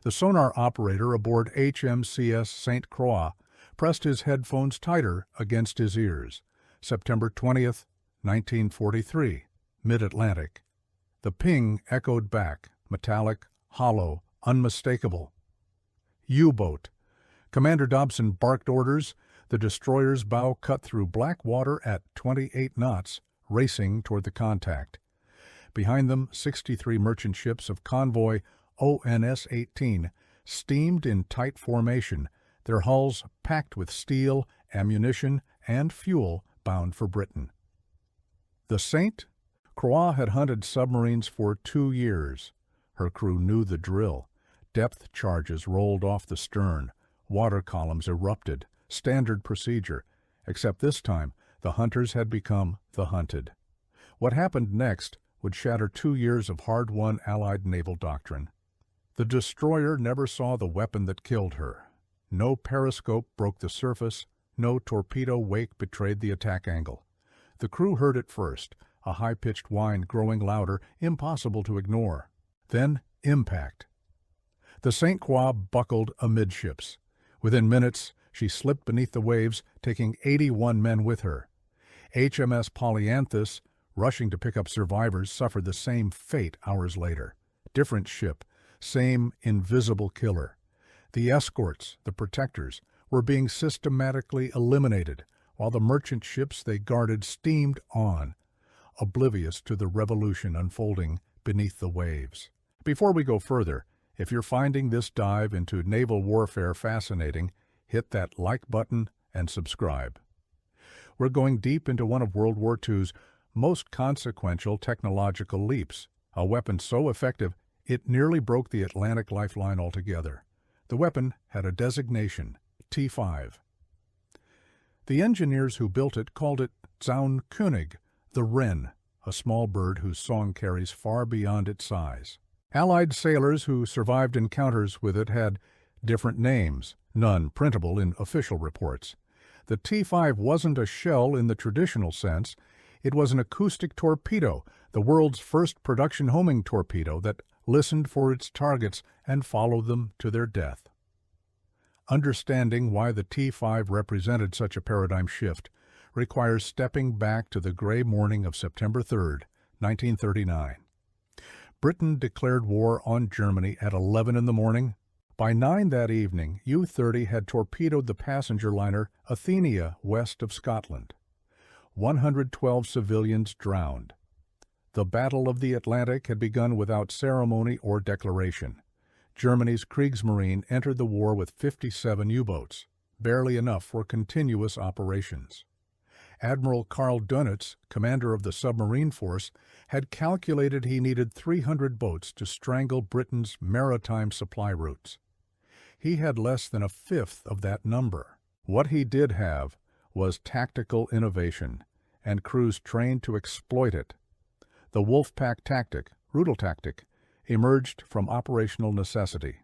The sonar operator aboard HMCS St. Croix pressed his headphones tighter against his ears. September 20th, 1943, mid-Atlantic. The ping echoed back, metallic, hollow, unmistakable. U-boat. Commander Dobson barked orders. The destroyer's bow cut through black water at 28 knots, racing toward the contact. Behind them, 63 merchant ships of convoy ONS-18 steamed in tight formation, their hulls packed with steel, ammunition, and fuel bound for Britain. The St. Croix had hunted submarines for 2 years. Her crew knew the drill. Depth charges rolled off the stern. Water columns erupted. Standard procedure, except this time the hunters had become the hunted. What happened next would shatter 2 years of hard-won Allied naval doctrine. The destroyer never saw the weapon that killed her. No periscope broke the surface, no torpedo wake betrayed the attack angle. The crew heard it first, a high-pitched whine growing louder, impossible to ignore. Then impact. The St. Croix buckled amidships. Within minutes, she slipped beneath the waves, taking 81 men with her. HMS Polyanthus, rushing to pick up survivors, suffered the same fate hours later. Different ship, same invisible killer. The escorts, the protectors, were being systematically eliminated, while the merchant ships they guarded steamed on, oblivious to the revolution unfolding beneath the waves. Before we go further, if you're finding this dive into naval warfare fascinating, hit that like button and subscribe. We're going deep into one of World War II's most consequential technological leaps, a weapon so effective it nearly broke the Atlantic lifeline altogether. The weapon had a designation, T5. The engineers who built it called it Zaunkönig, the wren, a small bird whose song carries far beyond its size. Allied sailors who survived encounters with it had different names, none printable in official reports. The T5 wasn't a shell in the traditional sense. It was an acoustic torpedo, the world's first production homing torpedo that listened for its targets and followed them to their death. Understanding why the T5 represented such a paradigm shift requires stepping back to the gray morning of September 3, 1939. Britain declared war on Germany at 11 in the morning. By 9 that evening, U-30 had torpedoed the passenger liner Athenia west of Scotland. 112 civilians drowned. The Battle of the Atlantic had begun without ceremony or declaration. Germany's Kriegsmarine entered the war with 57 U-boats, barely enough for continuous operations. Admiral Karl Dönitz, commander of the submarine force, had calculated he needed 300 boats to strangle Britain's maritime supply routes. He had less than a fifth of that number. What he did have was tactical innovation, and crews trained to exploit it. The Wolfpack tactic, Rudel tactic, emerged from operational necessity.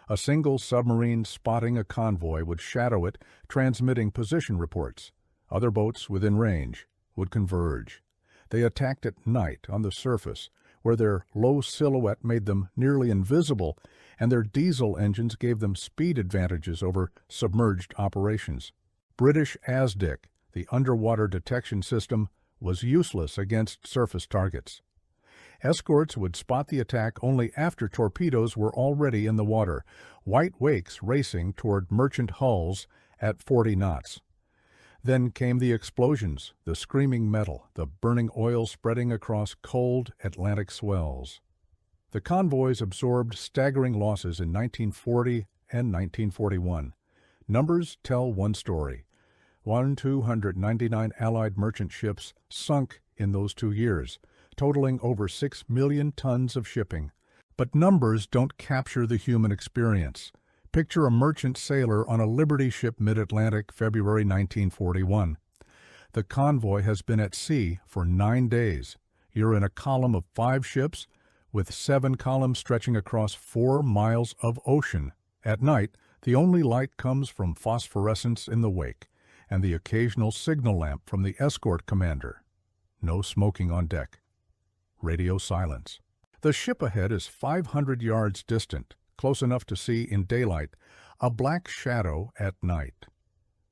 A single submarine spotting a convoy would shadow it, transmitting position reports. Other boats within range would converge. They attacked at night on the surface, where their low silhouette made them nearly invisible, and their diesel engines gave them speed advantages over submerged operations. British ASDIC, the underwater detection system, was useless against surface targets. Escorts would spot the attack only after torpedoes were already in the water, white wakes racing toward merchant hulls at 40 knots. Then came the explosions, the screaming metal, the burning oil spreading across cold Atlantic swells. The convoys absorbed staggering losses in 1940 and 1941. Numbers tell one story. 299 Allied merchant ships sunk in those 2 years, totaling over 6 million tons of shipping. But numbers don't capture the human experience. Picture a merchant sailor on a Liberty ship mid-Atlantic, February 1941. The convoy has been at sea for 9 days. You're in a column of 5 ships, with 7 columns stretching across 4 miles of ocean. At night, the only light comes from phosphorescence in the wake, and the occasional signal lamp from the escort commander. No smoking on deck. Radio silence. The ship ahead is 500 yards distant, close enough to see in daylight, a black shadow at night.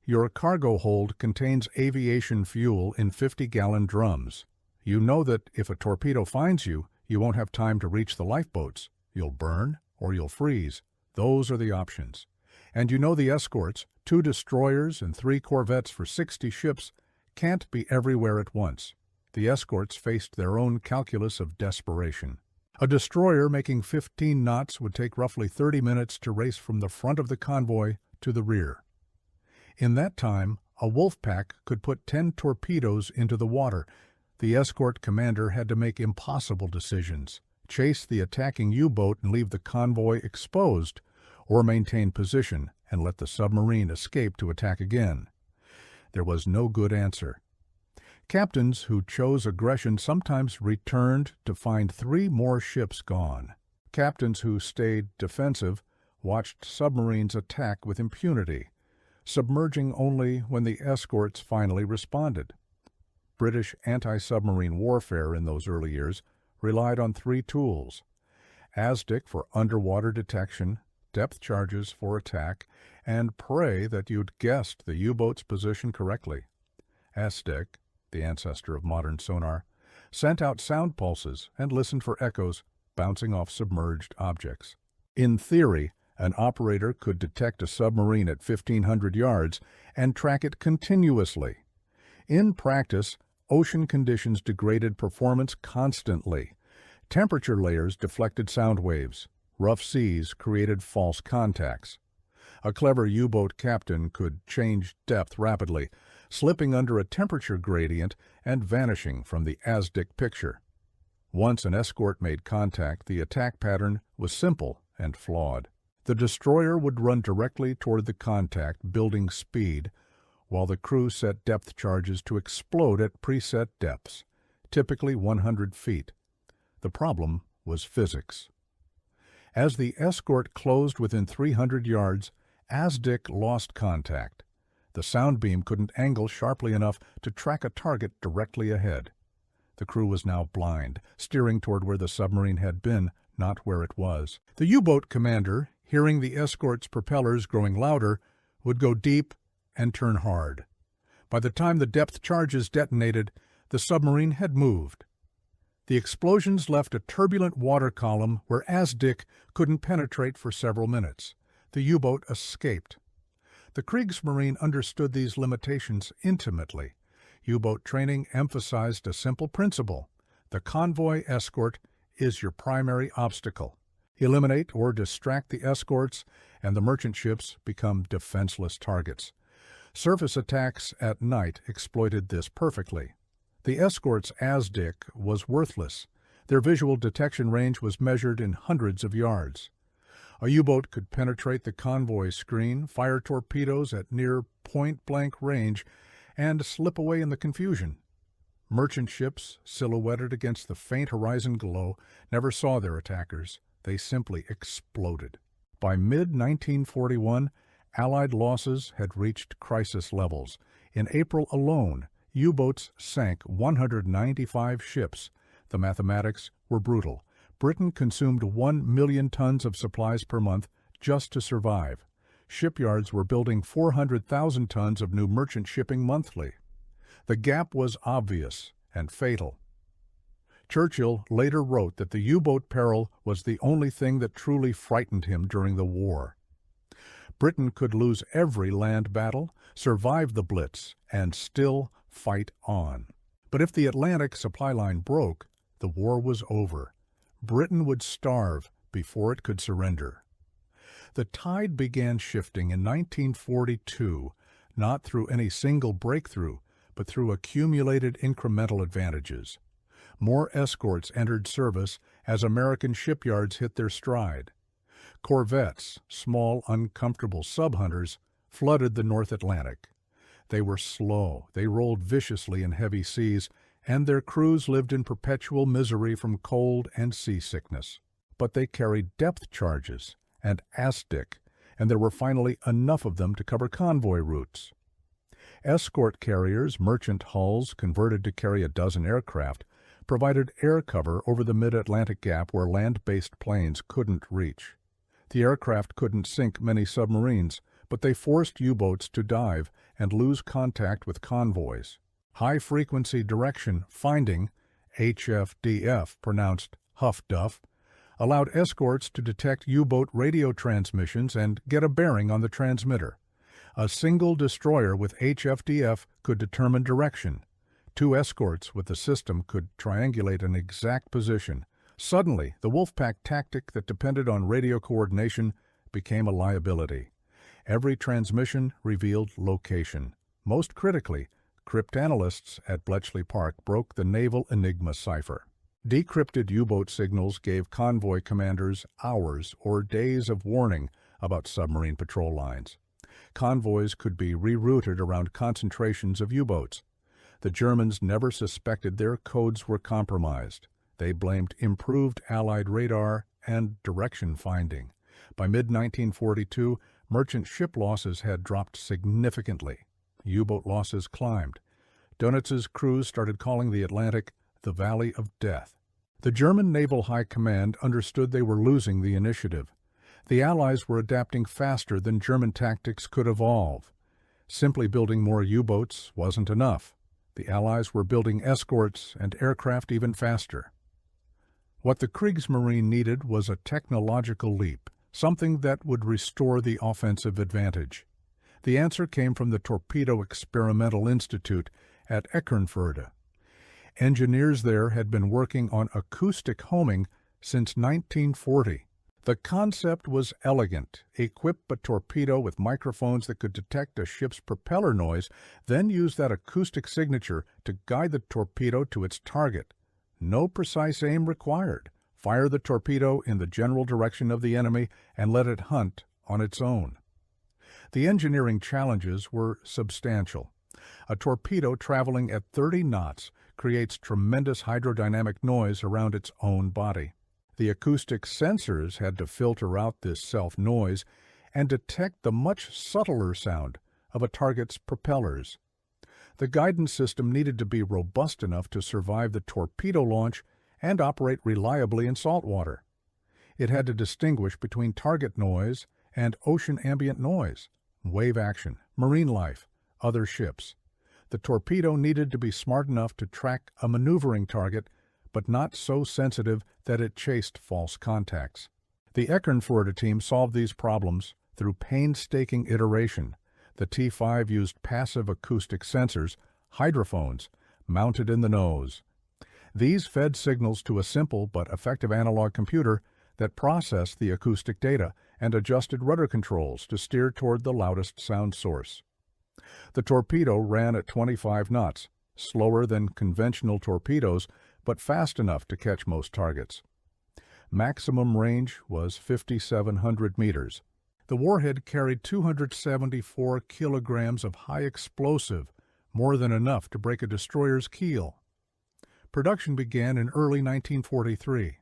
Your cargo hold contains aviation fuel in 50-gallon drums. You know that if a torpedo finds you, you won't have time to reach the lifeboats. You'll burn or you'll freeze. Those are the options. And you know the escorts, 2 destroyers and 3 corvettes for 60 ships, can't be everywhere at once. The escorts faced their own calculus of desperation. A destroyer making 15 knots would take roughly 30 minutes to race from the front of the convoy to the rear. In that time, a wolf pack could put 10 torpedoes into the water. The escort commander had to make impossible decisions: chase the attacking U-boat and leave the convoy exposed, or maintain position and let the submarine escape to attack again. There was no good answer. Captains who chose aggression sometimes returned to find 3 more ships gone. Captains who stayed defensive watched submarines attack with impunity, submerging only when the escorts finally responded. British anti-submarine warfare in those early years relied on 3 tools: ASDIC for underwater detection, depth charges for attack, and pray that you'd guessed the U-boat's position correctly. ASDIC, the ancestor of modern sonar, sent out sound pulses and listened for echoes bouncing off submerged objects. In theory, an operator could detect a submarine at 1,500 yards and track it continuously. In practice, ocean conditions degraded performance constantly. Temperature layers deflected sound waves. Rough seas created false contacts. A clever U-boat captain could change depth rapidly, slipping under a temperature gradient and vanishing from the ASDIC picture. Once an escort made contact, the attack pattern was simple and flawed. The destroyer would run directly toward the contact, building speed, while the crew set depth charges to explode at preset depths, typically 100 feet. The problem was physics. As the escort closed within 300 yards, ASDIC lost contact. The sound beam couldn't angle sharply enough to track a target directly ahead. The crew was now blind, steering toward where the submarine had been, not where it was. The U-boat commander, hearing the escort's propellers growing louder, would go deep and turn hard. By the time the depth charges detonated, the submarine had moved. The explosions left a turbulent water column where ASDIC couldn't penetrate for several minutes. The U-boat escaped. The Kriegsmarine understood these limitations intimately. U-boat training emphasized a simple principle: the convoy escort is your primary obstacle. Eliminate or distract the escorts, and the merchant ships become defenseless targets. Surface attacks at night exploited this perfectly. The escort's ASDIC was worthless. Their visual detection range was measured in hundreds of yards. A U-boat could penetrate the convoy screen, fire torpedoes at near point-blank range, and slip away in the confusion. Merchant ships, silhouetted against the faint horizon glow, never saw their attackers. They simply exploded. By mid-1941, Allied losses had reached crisis levels. In April alone, U-boats sank 195 ships. The mathematics were brutal. Britain consumed 1 million tons of supplies per month just to survive. Shipyards were building 400,000 tons of new merchant shipping monthly. The gap was obvious and fatal. Churchill later wrote that the U-boat peril was the only thing that truly frightened him during the war. Britain could lose every land battle, survive the Blitz, and still fight on. But if the Atlantic supply line broke, the war was over. Britain would starve before it could surrender. The tide began shifting in 1942, not through any single breakthrough, but through accumulated incremental advantages. More escorts entered service as American shipyards hit their stride. Corvettes, small, uncomfortable sub-hunters, flooded the North Atlantic. They were slow, they rolled viciously in heavy seas, and their crews lived in perpetual misery from cold and seasickness. But they carried depth charges and ASDIC, and there were finally enough of them to cover convoy routes. Escort carriers, merchant hulls converted to carry a dozen aircraft, provided air cover over the mid-Atlantic gap where land-based planes couldn't reach. The aircraft couldn't sink many submarines, but they forced U-boats to dive and lose contact with convoys. High-frequency direction finding, HFDF pronounced Huff Duff, allowed escorts to detect U-boat radio transmissions and get a bearing on the transmitter. A single destroyer with HFDF could determine direction. Two escorts with the system could triangulate an exact position. Suddenly, the Wolfpack tactic that depended on radio coordination became a liability. Every transmission revealed location. Most critically, cryptanalysts at Bletchley Park broke the naval Enigma cipher. Decrypted U-boat signals gave convoy commanders hours or days of warning about submarine patrol lines. Convoys could be rerouted around concentrations of U-boats. The Germans never suspected their codes were compromised. They blamed improved Allied radar and direction finding. By mid-1942, merchant ship losses had dropped significantly. U-boat losses climbed. Dönitz's crews started calling the Atlantic the Valley of Death. The German Naval High Command understood they were losing the initiative. The Allies were adapting faster than German tactics could evolve. Simply building more U-boats wasn't enough. The Allies were building escorts and aircraft even faster. What the Kriegsmarine needed was a technological leap, something that would restore the offensive advantage. The answer came from the Torpedo Experimental Institute at Eckernförde. Engineers there had been working on acoustic homing since 1940. The concept was elegant. Equip a torpedo with microphones that could detect a ship's propeller noise, then use that acoustic signature to guide the torpedo to its target. No precise aim required. Fire the torpedo in the general direction of the enemy and let it hunt on its own. The engineering challenges were substantial. A torpedo traveling at 30 knots creates tremendous hydrodynamic noise around its own body. The acoustic sensors had to filter out this self-noise and detect the much subtler sound of a target's propellers. The guidance system needed to be robust enough to survive the torpedo launch and operate reliably in salt water. It had to distinguish between target noise and ocean ambient noise, wave action, marine life, other ships. The torpedo needed to be smart enough to track a maneuvering target, but not so sensitive that it chased false contacts. The Eckernförde team solved these problems through painstaking iteration. The T-5 used passive acoustic sensors, hydrophones, mounted in the nose. These fed signals to a simple but effective analog computer that processed the acoustic data and adjusted rudder controls to steer toward the loudest sound source. The torpedo ran at 25 knots, slower than conventional torpedoes, but fast enough to catch most targets. Maximum range was 5,700 meters. The warhead carried 274 kilograms of high explosive, more than enough to break a destroyer's keel. Production began in early 1943.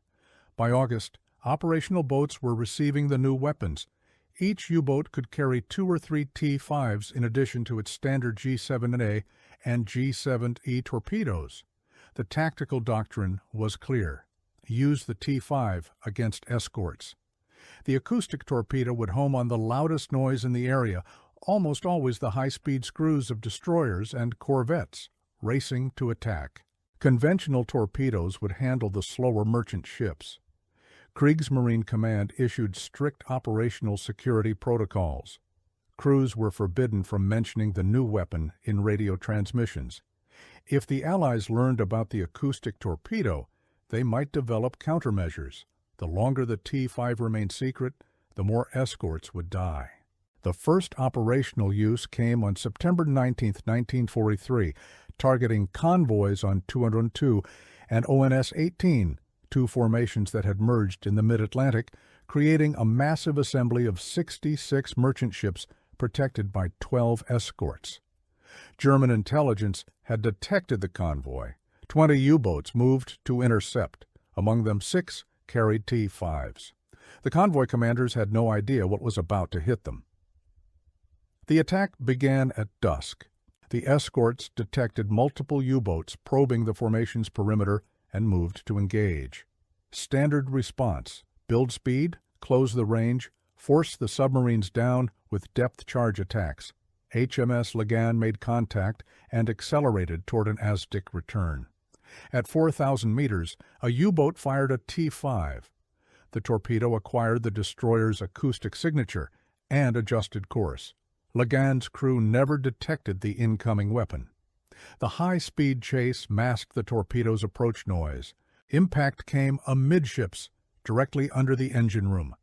By August, operational boats were receiving the new weapons. Each U-boat could carry 2 or 3 T-5s in addition to its standard G7A and G7E torpedoes. The tactical doctrine was clear. Use the T-5 against escorts. The acoustic torpedo would home on the loudest noise in the area, almost always the high-speed screws of destroyers and corvettes, racing to attack. Conventional torpedoes would handle the slower merchant ships. Kriegsmarine Command issued strict operational security protocols. Crews were forbidden from mentioning the new weapon in radio transmissions. If the Allies learned about the acoustic torpedo, they might develop countermeasures. The longer the T-5 remained secret, the more escorts would die. The first operational use came on September 19, 1943, targeting convoys on 202 and ONS-18, two formations that had merged in the mid-Atlantic, creating a massive assembly of 66 merchant ships protected by 12 escorts. German intelligence had detected the convoy. 20 U-boats moved to intercept. Among them, 6 carried T-5s. The convoy commanders had no idea what was about to hit them. The attack began at dusk. The escorts detected multiple U-boats probing the formation's perimeter and moved to engage. Standard response: build speed, close the range, force the submarines down with depth charge attacks. HMS Lagan made contact and accelerated toward an ASDIC return. At 4,000 meters, a U-boat fired a T-5. The torpedo acquired the destroyer's acoustic signature and adjusted course. Lagan's crew never detected the incoming weapon. The high-speed chase masked the torpedo's approach noise. Impact came amidships, directly under the engine room.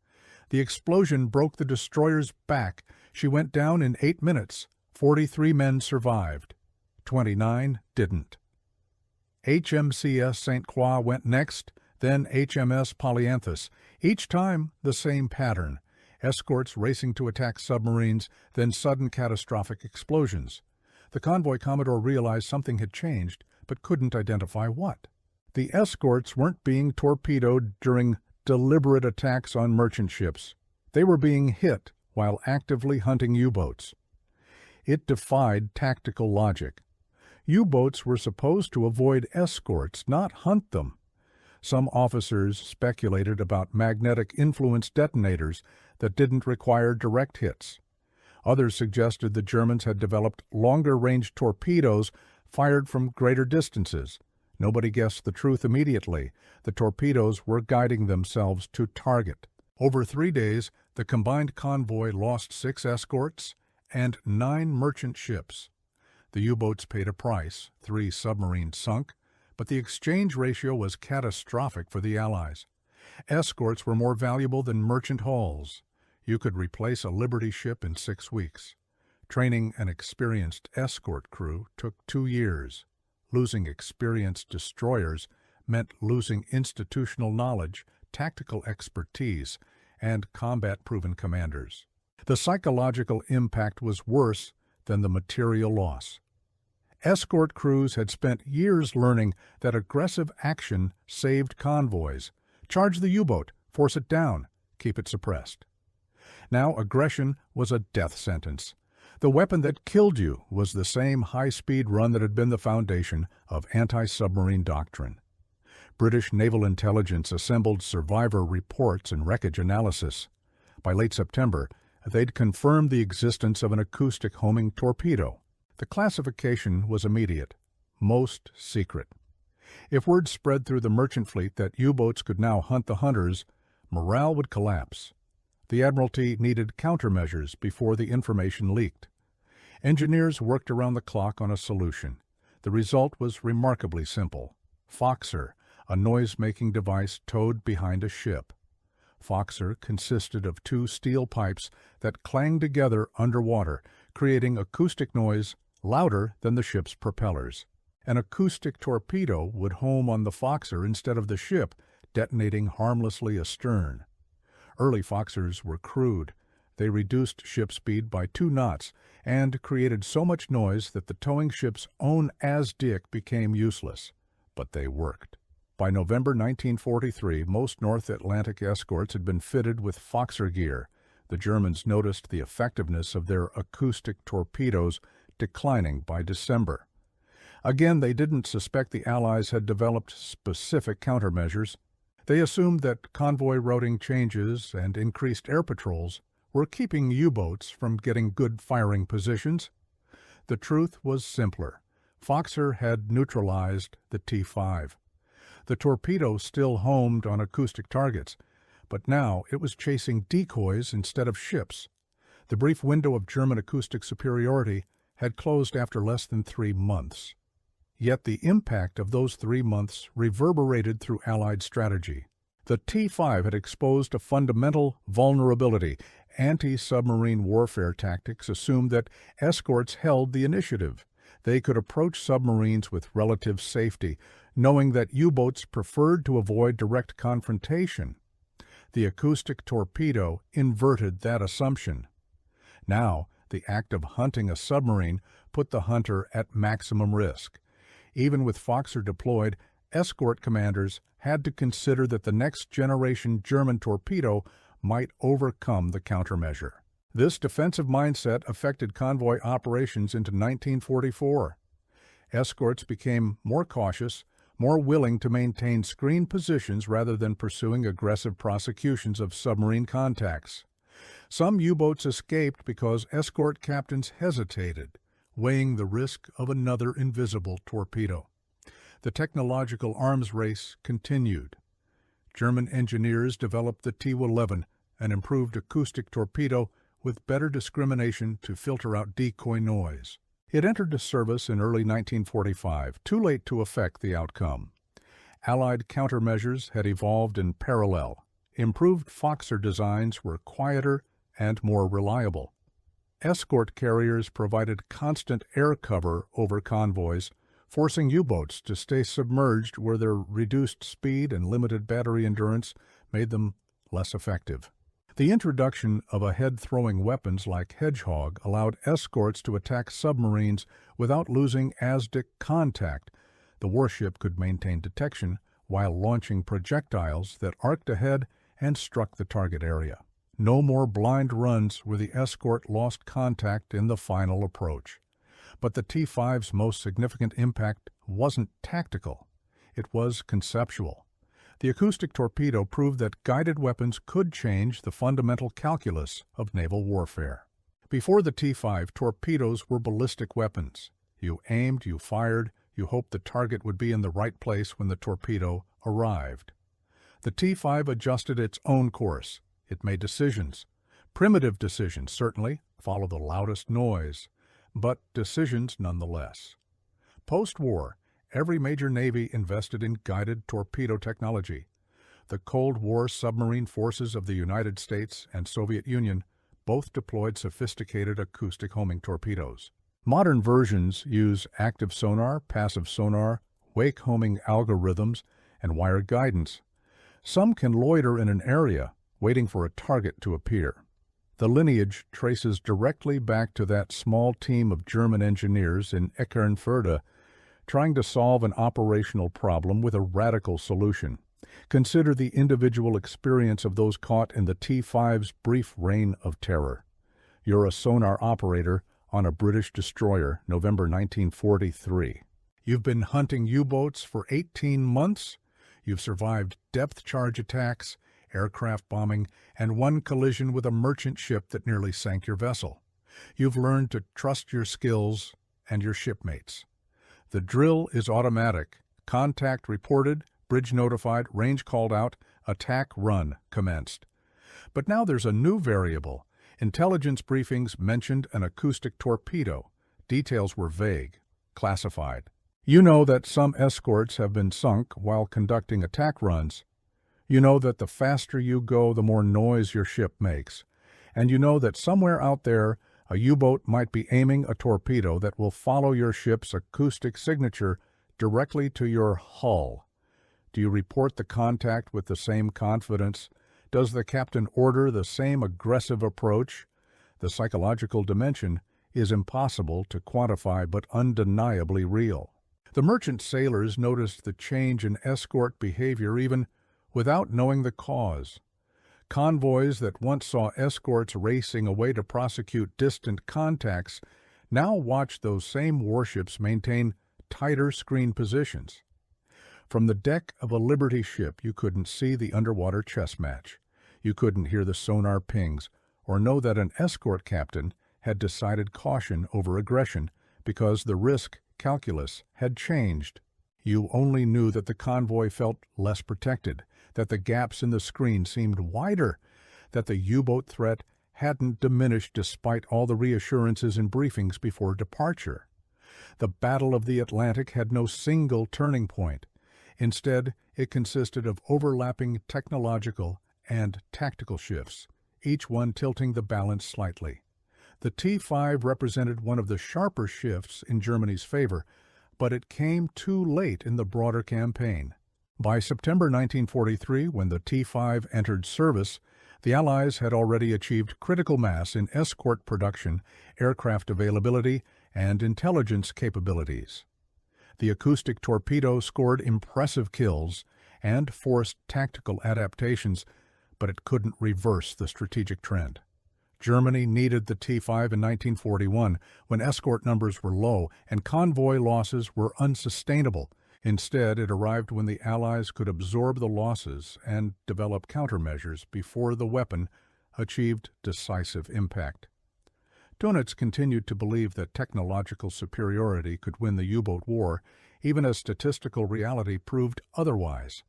The explosion broke the destroyer's back. She went down in 8 minutes. 43 men survived. 29 didn't. HMCS St. Croix went next, then HMS Polyanthus. Each time, the same pattern. Escorts racing to attack submarines, then sudden catastrophic explosions. The convoy commodore realized something had changed, but couldn't identify what. The escorts weren't being torpedoed during deliberate attacks on merchant ships. They were being hit while actively hunting U-boats. It defied tactical logic. U-boats were supposed to avoid escorts, not hunt them. Some officers speculated about magnetic influence detonators that didn't require direct hits. Others suggested the Germans had developed longer-range torpedoes fired from greater distances. Nobody guessed the truth immediately. The torpedoes were guiding themselves to target. Over 3 days, the combined convoy lost 6 escorts and 9 merchant ships. The U-boats paid a price, 3 submarines sunk, but the exchange ratio was catastrophic for the Allies. Escorts were more valuable than merchant hulls. You could replace a Liberty ship in 6 weeks. Training an experienced escort crew took 2 years. Losing experienced destroyers meant losing institutional knowledge, tactical expertise, and combat-proven commanders. The psychological impact was worse than the material loss. Escort crews had spent years learning that aggressive action saved convoys. Charge the U-boat, force it down, keep it suppressed. Now aggression was a death sentence. The weapon that killed you was the same high-speed run that had been the foundation of anti-submarine doctrine. British naval intelligence assembled survivor reports and wreckage analysis. By late September, they'd confirmed the existence of an acoustic homing torpedo. The classification was immediate, most secret. If word spread through the merchant fleet that U-boats could now hunt the hunters, morale would collapse. The Admiralty needed countermeasures before the information leaked. Engineers worked around the clock on a solution. The result was remarkably simple. Foxer, a noise-making device towed behind a ship. Foxer consisted of 2 steel pipes that clanged together underwater, creating acoustic noise louder than the ship's propellers. An acoustic torpedo would home on the Foxer instead of the ship, detonating harmlessly astern. Early Foxers were crude. They reduced ship speed by 2 knots and created so much noise that the towing ship's own ASDIC became useless. But they worked. By November 1943, most North Atlantic escorts had been fitted with Foxer gear. The Germans noticed the effectiveness of their acoustic torpedoes declining by December. Again, they didn't suspect the Allies had developed specific countermeasures. They assumed that convoy routing changes and increased air patrols were keeping U-boats from getting good firing positions. The truth was simpler. Foxer had neutralized the T-5. The torpedo still homed on acoustic targets, but now it was chasing decoys instead of ships. The brief window of German acoustic superiority had closed after less than 3 months. Yet the impact of those 3 months reverberated through Allied strategy. The T-5 had exposed a fundamental vulnerability. Anti-submarine warfare tactics assumed that escorts held the initiative. They could approach submarines with relative safety, knowing that U-boats preferred to avoid direct confrontation. The acoustic torpedo inverted that assumption. Now, the act of hunting a submarine put the hunter at maximum risk. Even with Foxer deployed, escort commanders had to consider that the next-generation German torpedo might overcome the countermeasure. This defensive mindset affected convoy operations into 1944. Escorts became more cautious, more willing to maintain screen positions rather than pursuing aggressive prosecutions of submarine contacts. Some U-boats escaped because escort captains hesitated, weighing the risk of another invisible torpedo. The technological arms race continued. German engineers developed the Tu-11, an improved acoustic torpedo with better discrimination to filter out decoy noise. It entered service in early 1945, too late to affect the outcome. Allied countermeasures had evolved in parallel. Improved Foxer designs were quieter and more reliable. Escort carriers provided constant air cover over convoys, forcing U-boats to stay submerged where their reduced speed and limited battery endurance made them less effective. The introduction of ahead-throwing weapons like Hedgehog allowed escorts to attack submarines without losing ASDIC contact. The warship could maintain detection while launching projectiles that arced ahead and struck the target area. No more blind runs where the escort lost contact in the final approach. But the T-5's most significant impact wasn't tactical. It was conceptual. The acoustic torpedo proved that guided weapons could change the fundamental calculus of naval warfare. Before the T-5, torpedoes were ballistic weapons. You aimed, you fired, you hoped the target would be in the right place when the torpedo arrived. The T-5 adjusted its own course. It made decisions. Primitive decisions, certainly, follow the loudest noise, but decisions nonetheless. Post-war, every major navy invested in guided torpedo technology. The Cold War submarine forces of the United States and Soviet Union both deployed sophisticated acoustic homing torpedoes. Modern versions use active sonar, passive sonar, wake homing algorithms, and wire guidance. Some can loiter in an area, waiting for a target to appear. The lineage traces directly back to that small team of German engineers in Eckernförde trying to solve an operational problem with a radical solution. Consider the individual experience of those caught in the T-5's brief reign of terror. You're a sonar operator on a British destroyer, November 1943. You've been hunting U-boats for 18 months. You've survived depth charge attacks, aircraft bombing, and one collision with a merchant ship that nearly sank your vessel. You've learned to trust your skills and your shipmates. The drill is automatic. Contact reported, bridge notified, range called out, attack run commenced. But now there's a new variable. Intelligence briefings mentioned an acoustic torpedo. Details were vague, classified. You know that some escorts have been sunk while conducting attack runs. You know that the faster you go, the more noise your ship makes. And you know that somewhere out there, a U-boat might be aiming a torpedo that will follow your ship's acoustic signature directly to your hull. Do you report the contact with the same confidence? Does the captain order the same aggressive approach? The psychological dimension is impossible to quantify but undeniably real. The merchant sailors noticed the change in escort behavior even without knowing the cause. Convoys that once saw escorts racing away to prosecute distant contacts now watched those same warships maintain tighter screen positions. From the deck of a Liberty ship, you couldn't see the underwater chess match. You couldn't hear the sonar pings or know that an escort captain had decided caution over aggression because the risk calculus had changed. You only knew that the convoy felt less protected, that the gaps in the screen seemed wider, that the U-boat threat hadn't diminished despite all the reassurances and briefings before departure. The Battle of the Atlantic had no single turning point. Instead, it consisted of overlapping technological and tactical shifts, each one tilting the balance slightly. The T-5 represented one of the sharper shifts in Germany's favor, but it came too late in the broader campaign. By September 1943, when the T-5 entered service, the Allies had already achieved critical mass in escort production, aircraft availability, and intelligence capabilities. The acoustic torpedo scored impressive kills and forced tactical adaptations, but it couldn't reverse the strategic trend. Germany needed the T-5 in 1941 when escort numbers were low and convoy losses were unsustainable. Instead, it arrived when the Allies could absorb the losses and develop countermeasures before the weapon achieved decisive impact. Dönitz continued to believe that technological superiority could win the U-boat war, even as statistical reality proved otherwise.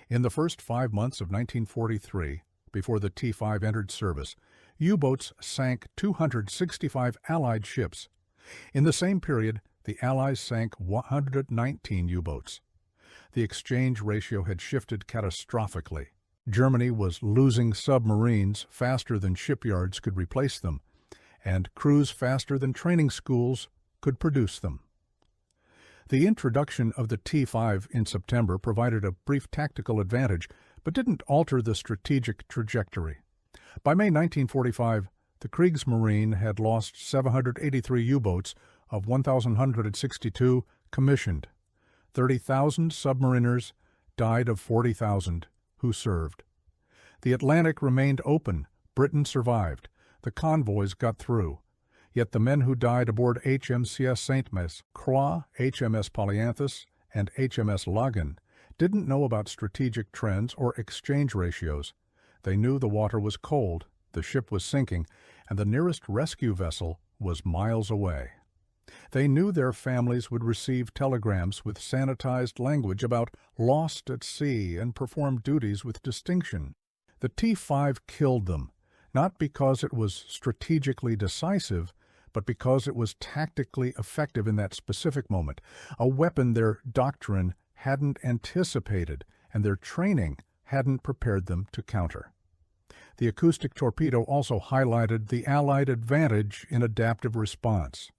In the first 5 months of 1943, before the T-5 entered service, U-boats sank 265 Allied ships. In the same period, the Allies sank 119 U-boats. The exchange ratio had shifted catastrophically. Germany was losing submarines faster than shipyards could replace them, and crews faster than training schools could produce them. The introduction of the T-5 in September provided a brief tactical advantage, but didn't alter the strategic trajectory. By May 1945, the Kriegsmarine had lost 783 U-boats of 1,162 commissioned. 30,000 submariners died of 40,000 who served. The Atlantic remained open. Britain survived. The convoys got through. Yet the men who died aboard HMCS Saint Croix, HMS Polyanthus, and HMS Lagan didn't know about strategic trends or exchange ratios. They knew the water was cold, the ship was sinking, and the nearest rescue vessel was miles away. They knew their families would receive telegrams with sanitized language about lost at sea and perform duties with distinction. The T-5 killed them, not because it was strategically decisive, but because it was tactically effective in that specific moment, a weapon their doctrine hadn't anticipated and their training hadn't prepared them to counter. The acoustic torpedo also highlighted the Allied advantage in adaptive response.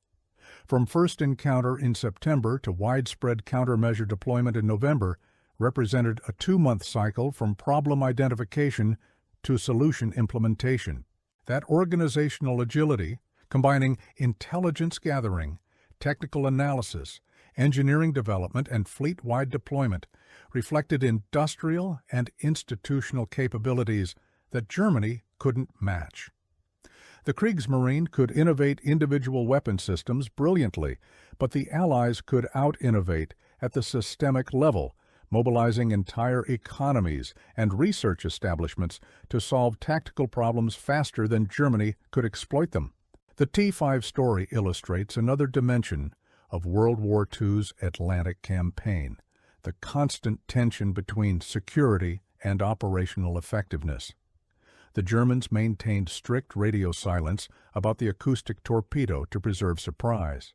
From first encounter in September to widespread countermeasure deployment in November represented a 2-month cycle from problem identification to solution implementation. That organizational agility, combining intelligence gathering, technical analysis, engineering development, and fleet-wide deployment, reflected industrial and institutional capabilities that Germany couldn't match. The Kriegsmarine could innovate individual weapon systems brilliantly, but the Allies could out-innovate at the systemic level, mobilizing entire economies and research establishments to solve tactical problems faster than Germany could exploit them. The T-5 story illustrates another dimension of World War II's Atlantic campaign, the constant tension between security and operational effectiveness. The Germans maintained strict radio silence about the acoustic torpedo to preserve surprise.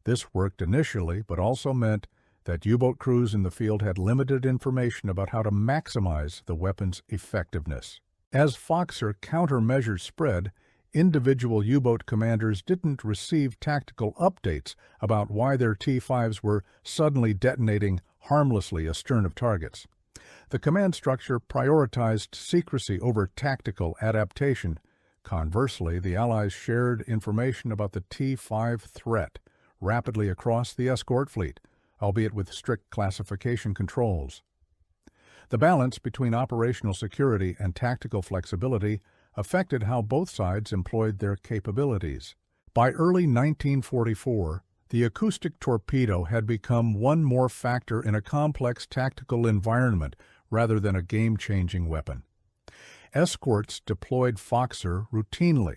This worked initially, but also meant that U-boat crews in the field had limited information about how to maximize the weapon's effectiveness. As Foxer countermeasures spread, individual U-boat commanders didn't receive tactical updates about why their T-5s were suddenly detonating harmlessly astern of targets. The command structure prioritized secrecy over tactical adaptation. Conversely, the Allies shared information about the T-5 threat rapidly across the escort fleet, albeit with strict classification controls. The balance between operational security and tactical flexibility affected how both sides employed their capabilities. By early 1944, the acoustic torpedo had become one more factor in a complex tactical environment rather than a game-changing weapon. Escorts deployed Foxer routinely.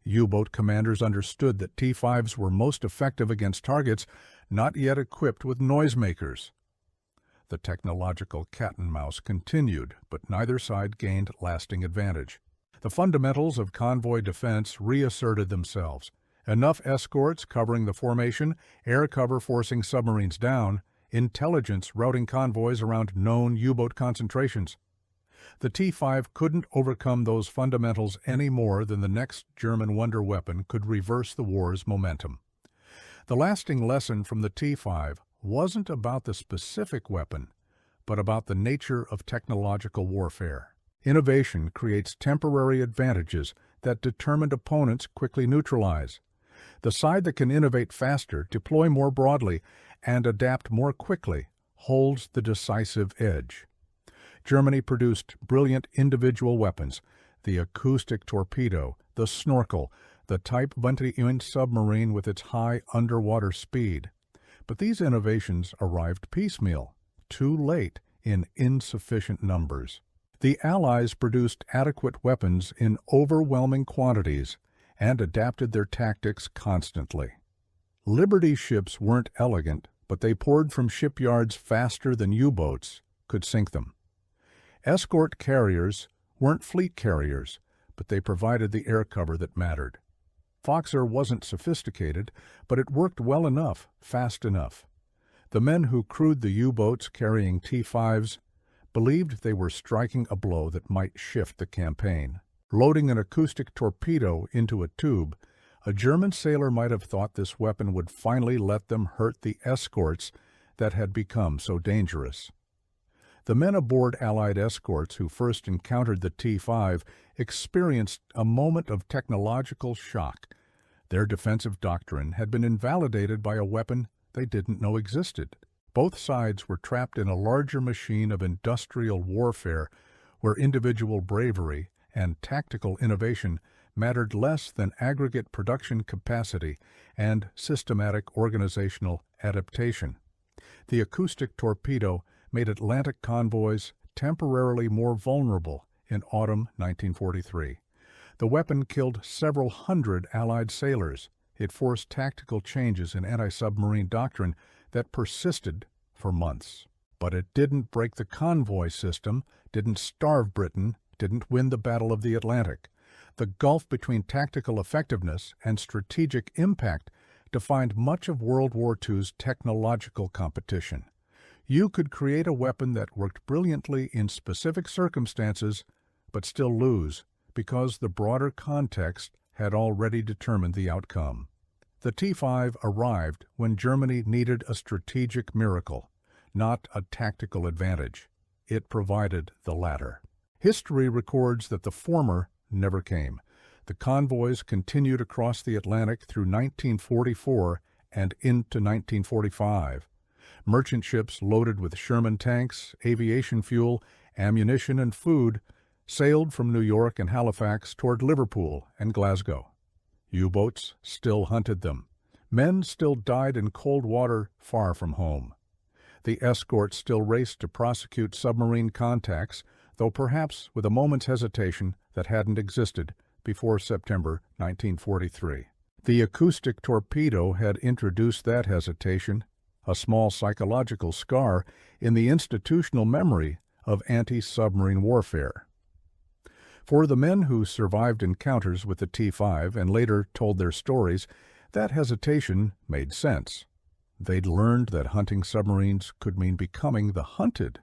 U-boat commanders understood that T-5s were most effective against targets not yet equipped with noisemakers. The technological cat-and-mouse continued, but neither side gained lasting advantage. The fundamentals of convoy defense reasserted themselves. Enough escorts covering the formation, air cover forcing submarines down, intelligence routing convoys around known U-boat concentrations. The T-5 couldn't overcome those fundamentals any more than the next German wonder weapon could reverse the war's momentum. The lasting lesson from the T-5 wasn't about the specific weapon, but about the nature of technological warfare. Innovation creates temporary advantages that determined opponents quickly neutralize. The side that can innovate faster, deploy more broadly, and adapt more quickly holds the decisive edge. Germany produced brilliant individual weapons, the acoustic torpedo, the snorkel, the Type 21 submarine with its high underwater speed. But these innovations arrived piecemeal, too late, in insufficient numbers. The Allies produced adequate weapons in overwhelming quantities and adapted their tactics constantly. Liberty ships weren't elegant, but they poured from shipyards faster than U-boats could sink them. Escort carriers weren't fleet carriers, but they provided the air cover that mattered. Foxer wasn't sophisticated, but it worked well enough, fast enough. The men who crewed the U-boats carrying T-5s believed they were striking a blow that might shift the campaign. Loading an acoustic torpedo into a tube, a German sailor might have thought this weapon would finally let them hurt the escorts that had become so dangerous. The men aboard Allied escorts who first encountered the T-5 experienced a moment of technological shock. Their defensive doctrine had been invalidated by a weapon they didn't know existed. Both sides were trapped in a larger machine of industrial warfare where individual bravery and tactical innovation mattered less than aggregate production capacity and systematic organizational adaptation. The acoustic torpedo made Atlantic convoys temporarily more vulnerable in autumn 1943. The weapon killed several hundred Allied sailors. It forced tactical changes in anti-submarine doctrine that persisted for months. But it didn't break the convoy system, didn't starve Britain, didn't win the Battle of the Atlantic. The gulf between tactical effectiveness and strategic impact defined much of World War II's technological competition. You could create a weapon that worked brilliantly in specific circumstances, but still lose because the broader context had already determined the outcome. The T-5 arrived when Germany needed a strategic miracle, not a tactical advantage. It provided the latter. History records that the former never came. The convoys continued across the Atlantic through 1944 and into 1945. Merchant ships loaded with Sherman tanks, aviation fuel, ammunition, and food sailed from New York and Halifax toward Liverpool and Glasgow. U-boats still hunted them. Men still died in cold water far from home. The escorts still raced to prosecute submarine contacts, though perhaps with a moment's hesitation that hadn't existed before September 1943. The acoustic torpedo had introduced that hesitation, a small psychological scar in the institutional memory of anti-submarine warfare. For the men who survived encounters with the T-5 and later told their stories, that hesitation made sense. They'd learned that hunting submarines could mean becoming the hunted.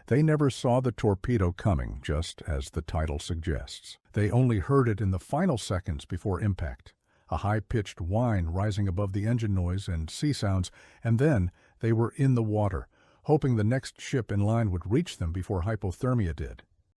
They never saw the torpedo coming, just as the title suggests. They only heard it in the final seconds before impact, a high-pitched whine rising above the engine noise and sea sounds, and then they were in the water, hoping the next ship in line would reach them before hypothermia did.